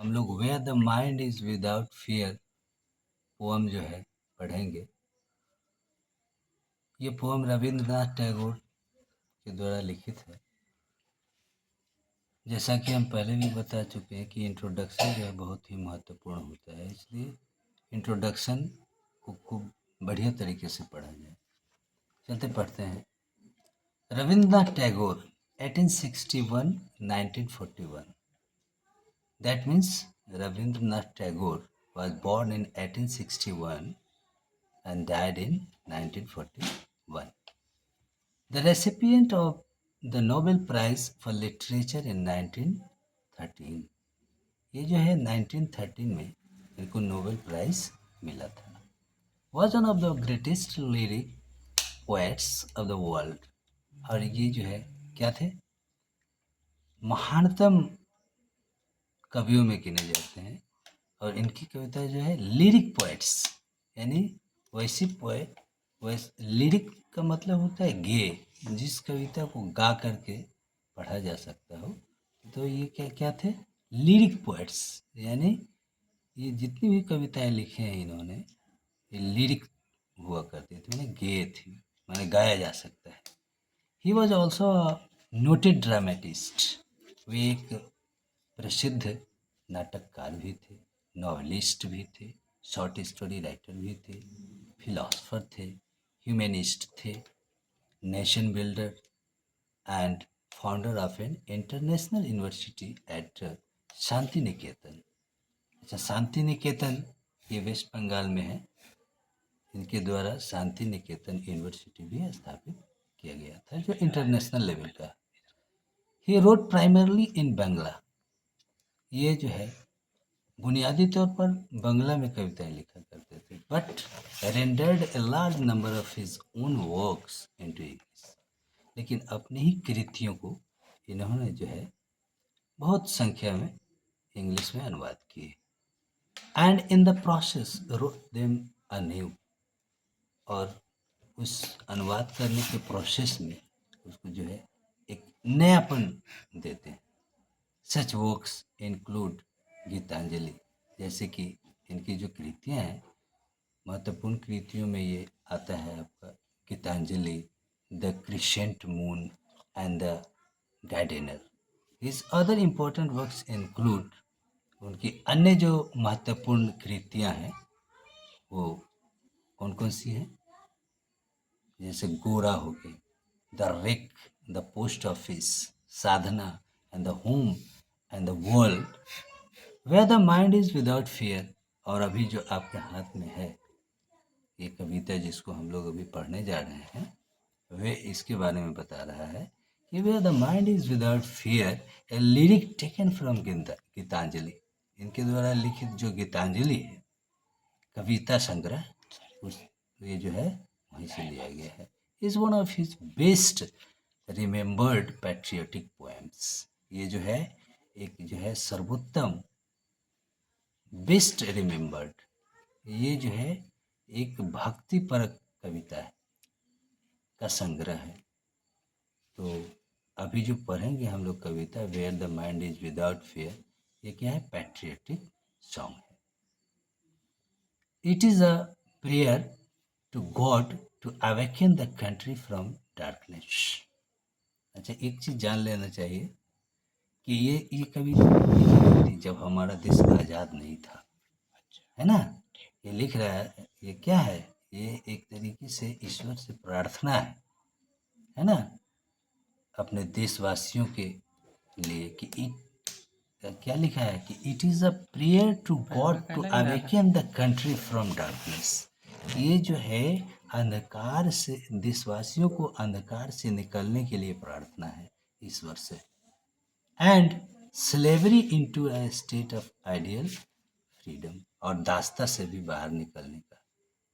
हम लोग where the mind is without fear poem जो है पढ़ेंगे। ये पोअम रविंद्रनाथ टैगोर के द्वारा लिखित है। जैसा कि हम पहले भी बता चुके हैं कि इंट्रोडक्शन जो है बहुत ही महत्वपूर्ण होता है, इसलिए इंट्रोडक्शन को खूब बढ़िया तरीके से पढ़ा जाए। चलते पढ़ते हैं। Rabindranath Tagore 1861-1941। That means Rabindranath Tagore was born in 1861 and died in 1941. The recipient of the Nobel Prize for Literature in 1913. ये जो है 1913 में इनको नोबेल प्राइज मिला था। Was one of the greatest lyric poets of the world. और ये जो है क्या थे, महानतम कवियों में गिने जाते हैं। और इनकी कविता जो है लिरिक पोएट्स, यानी वैसी पोएट, वैसे लिरिक का मतलब होता है गे, जिस कविता को गा करके पढ़ा जा सकता हो। तो ये क्या क्या थे, लिरिक पोएट्स, यानी ये जितनी भी कविताएं लिखे हैं इन्होंने ये लिरिक हुआ करती थी, मैंने गे थी, मैंने गाया जा सकता है। He was also noted dramatist. वे एक प्रसिद्ध नाटककार भी थे, नॉवलिस्ट भी थे, शॉर्ट स्टोरी राइटर भी थे, फिलोसफर थे, ह्यूमनिस्ट थे, nation builder and founder of an international university at Shantiniketan. अच्छा, शांति निकेतन ये वेस्ट बंगाल में है। इनके द्वारा शांति निकेतन यूनिवर्सिटी भी स्थापित किया गया था, जो इंटरनेशनल लेवल का। He wrote primarily in Bangla. ये जो है बुनियादी तौर पर बांग्ला में कविताएं लिखा करते थे, but rendered a large number of his own works into English. लेकिन अपनी ही कृतियों को इन्होंने जो है बहुत संख्या में इंग्लिश में अनुवाद किए। And in the process wrote them anew. और उस अनुवाद करने के प्रोसेस में उसको जो है एक नयापन देते हैं। सच वर्क्स इंक्लूड गीतांजलि। जैसे कि इनकी जो कृतियाँ हैं, महत्वपूर्ण कृतियों में ये आता है आपका Gitanjali, the crescent moon and the gardener. His other important works include, उनकी अन्य जो महत्वपूर्ण कृतियाँ हैं वो कौन कौन सी हैं, जैसे गोरा हो गई, the wreck, the post office, Sadhana and the home and the world, where the mind is without fear. और अभी जो आपके हाथ में है ये कविता जिसको हम लोग अभी पढ़ने जा रहे हैं, वे इसके बारे में बता रहा है कि where the mind is without fear, a lyric taken from Gitanjali. इनके द्वारा लिखित जो गीतांजलि है कविता संग्रह, उस ये जो है वहीं से लिया गया है। Is one of his best remembered patriotic poems. ये जो है एक जो है सर्वोत्तम, बेस्ट रिमेम्बर्ड, ये जो है एक भक्ति परक कविता है का संग्रह है। तो अभी जो पढ़ेंगे हम लोग कविता where the mind is without fear, ये क्या है, पैट्रियोटिक सॉन्ग है। It is a prayer to God to awaken the country from darkness. अच्छा, एक चीज जान लेना चाहिए कि ये कविता लिखी थी जब हमारा देश आज़ाद नहीं था, है ना। ये लिख रहा है, ये क्या है, ये एक तरीके से ईश्वर से प्रार्थना है ना, अपने देशवासियों के लिए कि क्या लिखा है कि it is a prayer to God to awaken the country from darkness. ये जो है अंधकार से, देशवासियों को अंधकार से निकलने के लिए प्रार्थना है ईश्वर से। And slavery into a state of ideal freedom. और दास्ता से भी बाहर निकलने का,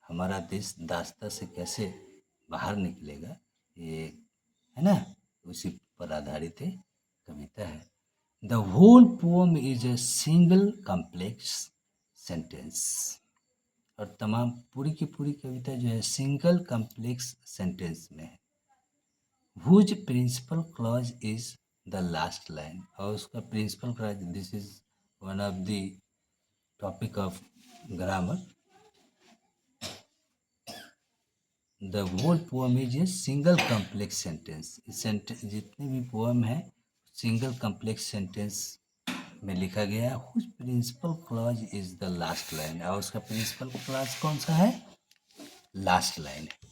हमारा देश दास्ता से कैसे बाहर निकलेगा, ये है ना, उसी पर आधारित एक कविता है। The whole poem is a single complex sentence. और तमाम पूरी की पूरी कविता जो है सिंगल कॉम्प्लेक्स सेंटेंस में है। Whose principal clause is the last line. और उसका principal clause, this is one of the topic of grammar. The whole poem is a single complex sentence. जितने भी poem है single complex sentence में लिखा गया है. Whose principal clause is the last line. और उसका principal clause कौन सा है? Last line है.